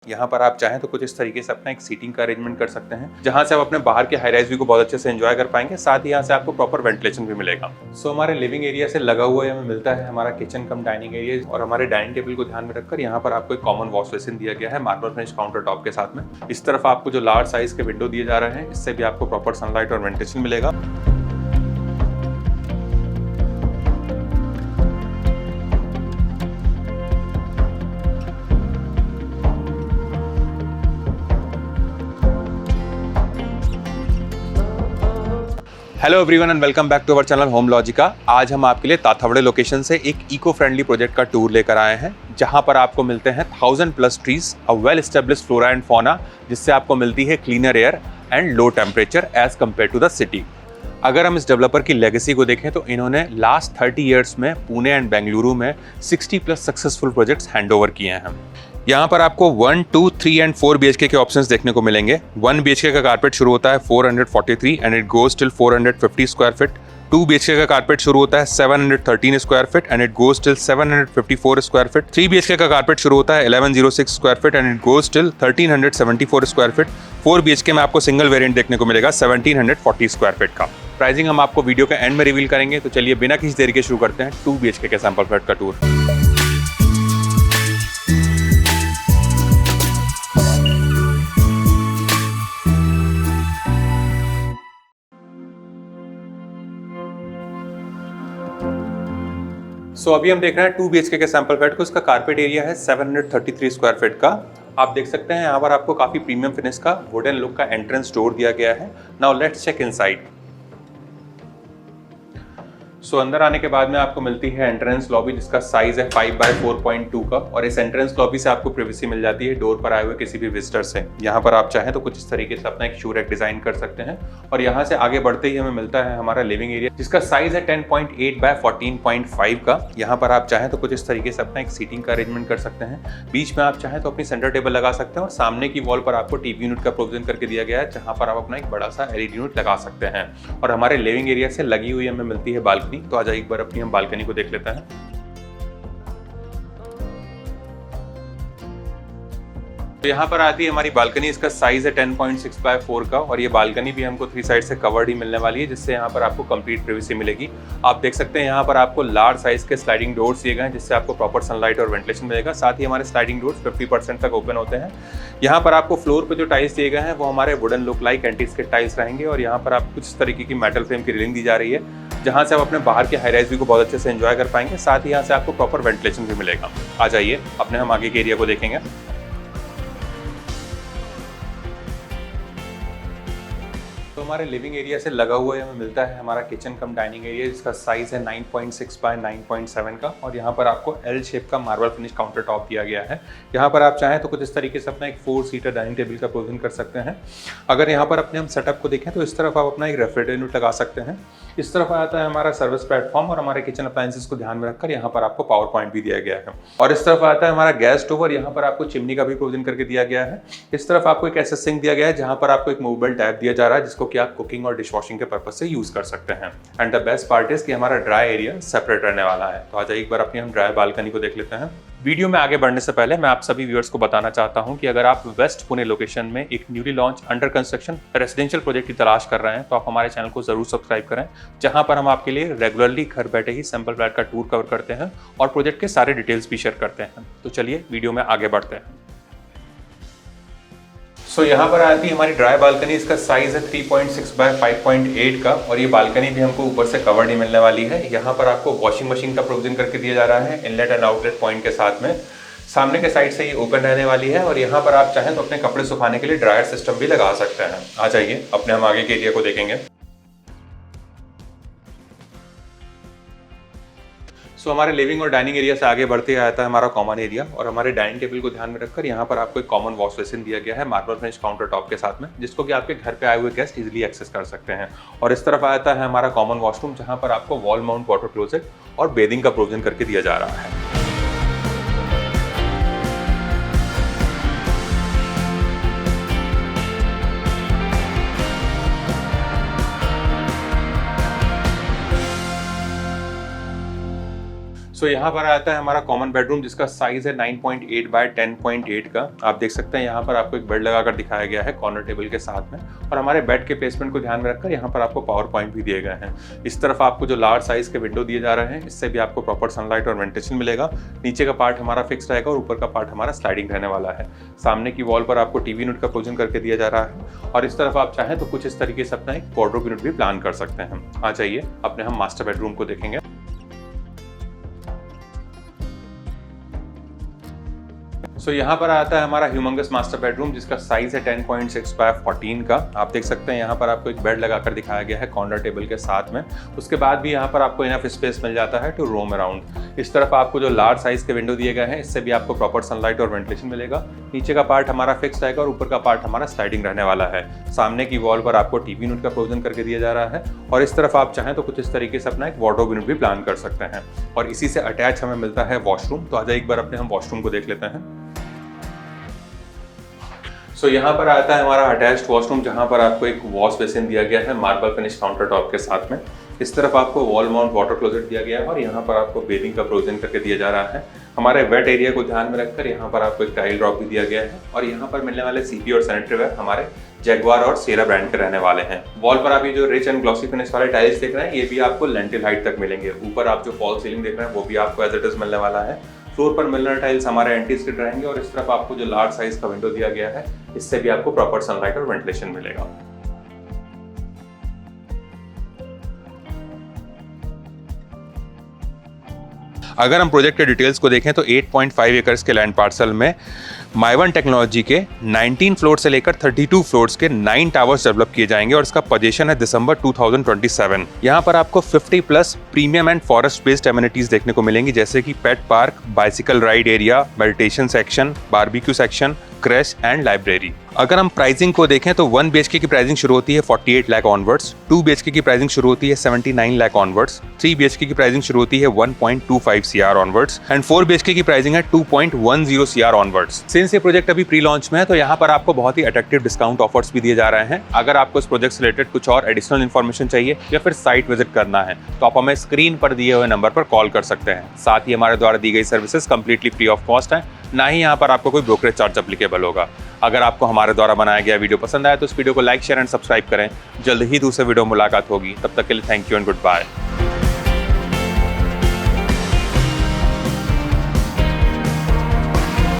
यहाँ पर आप चाहें तो कुछ इस तरीके से अपना एक सीटिंग का अरेंजमेंट कर सकते हैं, जहाँ से आप अपने बाहर के हाई राइज व्यू को बहुत अच्छे से एंजॉय कर पाएंगे। साथ ही यहाँ से आपको प्रॉपर वेंटिलेशन भी मिलेगा। हमारे लिविंग एरिया से लगा हुआ हमें मिलता है हमारा किचन कम डाइनिंग एरिया, और हमारे डाइनिंग टेबल को ध्यान में रखकर यहाँ पर आपको एक कॉमन वॉश बेसिन दिया गया है मार्बल फिनिश काउंटर टॉप के साथ में। इस तरफ आपको जो लार्ज साइज के विंडो दिए जा रहे हैं, इससे भी आपको प्रॉपर सनलाइट और वेंटिलेशन मिलेगा। Hello everyone and welcome back to our channel Home Logica. आज हम आपके लिए ताथवड़े लोकेशन से एक इको फ्रेंडली प्रोजेक्ट का टूर लेकर आए हैं, जहां पर आपको मिलते हैं 1000+ trees, a well established flora and fauna, जिससे आपको मिलती है cleaner air and low temperature as compared to the city. अगर हम इस डेवलपर की लेगेसी को देखें तो इन्होंने लास्ट 30 ईयर्स में पुणे एंड बेंगलुरु में 60+ सक्सेसफुल प्रोजेक्ट्स हैंड ओवर किए हैं। यहाँ पर आपको 1, 2, 3 एंड 4 BHK के ऑप्शंस देखने को मिलेंगे। 1 BHK का कारपेट शुरू होता है 443 and it goes till 450 square feet. 2 BHK का कारपेट शुरू होता है 713 square feet and it goes till 754 square feet. 3 BHK का कारपेट शुरू होता है 1106 square feet and it goes till 1374 square feet. 4 BHK में आपको सिंगल वेरिएंट देखने को मिलेगा 1740 स्क्वायर फीट का। प्राइसिंग हम आपको वीडियो के एंड में रिवील करेंगे, तो चलिए बिना किसी देरी के शुरू करते हैं 2 BHK के सैंपल फ्लैट का टूर। अभी हम देख रहे हैं 2 BHK के सैंपल फ्लैट को। इसका कारपेट एरिया है 733 स्क्वायर फीट का। आप देख सकते हैं यहाँ पर आपको काफी प्रीमियम फिनिश का वुडन लुक का एंट्रेंस डोर दिया गया है। Now let's check inside. अंदर आने के बाद में आपको मिलती है एंट्रेंस लॉबी, जिसका साइज है 5x4.2 का, और इस एंट्रेंस लॉबी से आपको प्राइवेसी मिल जाती है डोर पर आए हुए किसी भी विजिटर से। यहाँ पर आप चाहें तो कुछ इस तरीके से अपना एक शू रैक डिजाइन कर सकते हैं, और यहाँ से आगे बढ़ते ही हमें मिलता है हमारा लिविंग एरिया, जिसका साइज है 10.8x14.5 का। यहाँ पर आप चाहें तो कुछ इस तरीके से अपना एक सीटिंग का अरेंजमेंट कर सकते हैं। बीच में आप चाहें तो अपनी सेंटर टेबल लगा सकते हैं, और सामने की वॉल पर आपको टीवी यूनिट का प्रोविजन करके दिया गया है, जहाँ पर आप अपना एक बड़ा सा LED यूनिट लगा सकते हैं। और हमारे लिविंग एरिया से लगी हुई हमें मिलती है बालकनी। तो आज एक बार अपनी हम बालकनी को देख लेते हैं। तो यहाँ पर आती है हमारी बालकनी। इसका साइज है 10.6x4 का, और ये बालकनी भी हमको 3 साइड से कवर्ड ही मिलने वाली है, जिससे यहाँ पर आपको कंप्लीट प्राइवेसी मिलेगी। आप देख सकते हैं यहाँ पर आपको लार्ज साइज के स्लाइडिंग डोर्स दिए गए हैं, जिससे आपको प्रॉपर सनलाइट और वेंटिलेशन मिलेगा। साथ ही हमारे स्लाइडिंग डोर्स 50% तक ओपन होते हैं। यहाँ पर आपको फ्लोर पे जो टाइल्स दिए गए हैं वो हमारे wooden look like anti-skid tiles रहेंगे, और यहाँ पर आपको कुछ तरीके की मेटल फ्रेम की रेलिंग दी जा रही है, जहाँ से आप अपने बाहर के हाई राइज व्यू को बहुत अच्छे से एंजॉय कर पाएंगे। साथ ही यहाँ से आपको प्रॉपर वेंटिलेशन भी मिलेगा। आ जाइए अपने हम आगे के एरिया को देखेंगे। हमारे लिविंग एरिया से लगा हुआ हमें मिलता है हमारा किचन कम डाइनिंग एरिया, जिसका साइज है 9.6x9.7 का, और यहाँ पर आपको L शेप का मार्बल फिनिश काउंटर टॉप दिया गया है। यहाँ पर आप चाहें तो कुछ इस तरीके से अपना एक 4 सीटर डाइनिंग टेबल का प्रोविजन कर सकते हैं। अगर यहाँ पर अपने हम सेटअप को देखें तो इस तरफ आप अपना एक रेफ्रिजरेटर यूनिट लगा सकते हैं। इस तरफ आता है हमारा सर्विस प्लेटफॉर्म, और हमारे किचन अप्लायंसेस को ध्यान में रखकर यहाँ पर आपको पावर पॉइंट भी दिया गया है। और इस तरफ आता है हमारा गैस स्टोव, और यहाँ पर आपको चिमनी का भी प्रोविजन करके दिया गया है। इस तरफ आपको एक ऐसा सिंक दिया गया है, जहाँ पर आपको एक मूवेबल टैप दिया जा रहा है, जिसको कि आप कुकिंग और डिश वॉशिंग के पर्पज से यूज कर सकते हैं। And the best part is कि हमारा ड्राई एरिया सेपरेट रहने वाला है। तो आज एक बार अपनी हम ड्राई बालकनी को देख लेते हैं। वीडियो में आगे बढ़ने से पहले मैं आप सभी व्यूअर्स को बताना चाहता हूं कि अगर आप वेस्ट पुणे लोकेशन में एक newly launch under construction residential project की तलाश कर रहे हैं, तो आप हमारे चैनल को जरूर सब्सक्राइब करें, जहां पर हम आपके लिए रेगुलरली घर बैठे ही सैंपल फ्लैट का टूर कवर करते हैं और प्रोजेक्ट के सारे डिटेल्स भी शेयर करते हैं। तो चलिए वीडियो में आगे बढ़ते हैं। यहाँ पर आती है हमारी ड्राई बालकनी। इसका साइज है 3.6x5.8 का, और ये बालकनी भी हमको ऊपर से कवर्ड ही मिलने वाली है। यहाँ पर आपको वॉशिंग मशीन का प्रोविजन करके दिया जा रहा है इनलेट एंड आउटलेट पॉइंट के साथ में। सामने के साइड से ये ओपन रहने वाली है, और यहाँ पर आप चाहें तो अपने कपड़े सुखाने के लिए ड्रायर सिस्टम भी लगा सकते हैं। आ जाइए अपने हम आगे के एरिया को देखेंगे। हमारे लिविंग और डाइनिंग एरिया से आगे बढ़ते आता है हमारा कॉमन एरिया, और हमारे डाइनिंग टेबल को ध्यान में रखकर यहाँ पर आपको एक कॉमन वॉश बेसिन दिया गया है मार्बल फिनिश काउंटर टॉप के साथ में, जिसको कि आपके घर पे आए हुए गेस्ट इजीली एक्सेस कर सकते हैं। और इस तरफ आता है हमारा कॉमन वॉशरूम, जहाँ पर आपको वॉल माउंट वाटर क्लोजेट और बेदिंग का प्रोविजन करके दिया जा रहा है। सो यहाँ पर आता है हमारा कॉमन बेडरूम जिसका साइज है 9.8 बाय 10.8 का। आप देख सकते हैं यहाँ पर आपको एक बेड लगाकर दिखाया गया है कॉर्नर टेबल के साथ में, और हमारे बेड के प्लेसमेंट को ध्यान में रखकर यहाँ पर आपको पावर पॉइंट भी दिए गए हैं। इस तरफ आपको जो लार्ज साइज के विंडो दिए जा रहे हैं, इससे भी आपको प्रॉपर सनलाइट और वेंटिलेशन मिलेगा। नीचे का पार्ट हमारा फिक्स रहेगा और ऊपर का पार्ट हमारा स्लाइडिंग रहने वाला है। सामने की वॉल पर आपको टीवी यूनिट का प्रोविजन करके दिया जा रहा है, और इस तरफ आप चाहें तो कुछ इस तरीके से अपना एक वार्डरोब यूनिट भी प्लान कर सकते हैं। आ जाइए अपने हम मास्टर बेडरूम को देखेंगे। सो यहाँ पर आता है हमारा ह्यूमंगस मास्टर बेडरूम जिसका साइज है 10.6 बाय 14 का। आप देख सकते हैं यहाँ पर आपको एक बेड लगाकर दिखाया गया है कॉर्नर टेबल के साथ में। उसके बाद भी यहाँ पर आपको इनफ स्पेस मिल जाता है टू रोम अराउंड। इस तरफ आपको जो लार्ज साइज के विंडो दिए गए हैं, इससे भी आपको प्रॉपर सनलाइट और वेंटिलेशन मिलेगा। नीचे का पार्ट हमारा फिक्स रहेगा और ऊपर का पार्ट हमारा स्लाइडिंग रहने वाला है। सामने की वॉल पर आपको टीवी यूनिट का प्रोविजन करके दिया जा रहा है, और इस तरफ आप चाहें तो कुछ इस तरीके से अपना एक वार्डरोब यूनिट भी प्लान कर सकते हैं। और इसी से अटैच हमें मिलता है वॉशरूम। तो आजा एक बार अपने हम वॉशरूम को देख लेते हैं। सो यहाँ पर आता है हमारा अटैच्ड वॉशरूम, जहाँ पर आपको एक वॉश बेसिन दिया गया है मार्बल फिनिश काउंटर टॉप के साथ में। इस तरफ आपको वॉल माउंट वाटर क्लोजेट दिया गया है, और यहाँ पर आपको बेसिंग का प्रोविजन करके दिया जा रहा है। हमारे वेट एरिया को ध्यान में रखकर यहाँ पर आपको एक टाइल ड्रॉप भी दिया गया है, और यहाँ पर मिलने वाले सीपी और सैनिटरी वेयर हमारे जैगवार और सेरा ब्रांड के रहने वाले हैं। वॉल पर आप ये जो रिच एंड ग्लॉसी फिनिश वाले टाइल्स देख रहे हैं, ये भी आपको लेंटिल हाइट तक मिलेंगे। ऊपर आप जो फॉल सीलिंग देख रहे हैं, वो भी आपको एज इट इज मिलने वाला है। फ्लोर पर मिलर टाइल्स हमारे एंटी स्किड रहेंगे, और इस तरफ आपको जो लार्ज साइज का विंडो दिया गया है, इससे भी आपको प्रॉपर सनलाइट और वेंटिलेशन मिलेगा। अगर हम प्रोजेक्ट के डिटेल्स को देखें तो 8.5 एकर्स के लैंड पार्सल में माइवन टेक्नोलॉजी के 19 फ्लोर से लेकर 32 फ्लोर्स के 9 टावर्स डेवलप किए जाएंगे, और इसका पोजीशन है दिसंबर 2027। यहाँ पर आपको 50 plus premium and forest based amenities देखने को मिलेंगी, जैसे कि pet park, bicycle ride area, meditation section, barbecue section, creche and library. अगर हम प्राइसिंग को देखें तो 1 BHK की प्राइसिंग शुरू होती है 48 लाख ऑनवर्ड्स, 2 BHK की प्राइसिंग शुरू होती है 79 लाख ऑनवर्ड्स, 3 BHK की प्राइसिंग शुरू होती है 1.25 CR ऑनवर्ड्स, एंड 4 BHK की प्राइसिंग है 2.10 CR ऑनवर्ड्स। सिंस ये प्रोजेक्ट अभी प्री लॉन्च में है, तो यहाँ पर आपको बहुत ही अट्रैक्टिव डिस्काउंट ऑफर्स भी दिए जा रहे हैं। अगर आपको इस प्रोजेक्ट से रिलेटेड कुछ और एडिशनल इन्फॉर्मेशन चाहिए या फिर साइट विजिट करना है, तो आप हमें स्क्रीन पर दिए हुए नंबर पर कॉल कर सकते हैं। साथ ही हमारे द्वारा दी गई services completely free of cost है, ना ही यहाँ पर आपको कोई ब्रोकरेज चार्ज एप्लीकेबल होगा। अगर आपको हमारे द्वारा बनाया गया वीडियो पसंद आया तो इस वीडियो को लाइक, शेयर एंड सब्सक्राइब करें। जल्द ही दूसरे वीडियो मुलाकात होगी, तब तक के लिए thank you and good bye.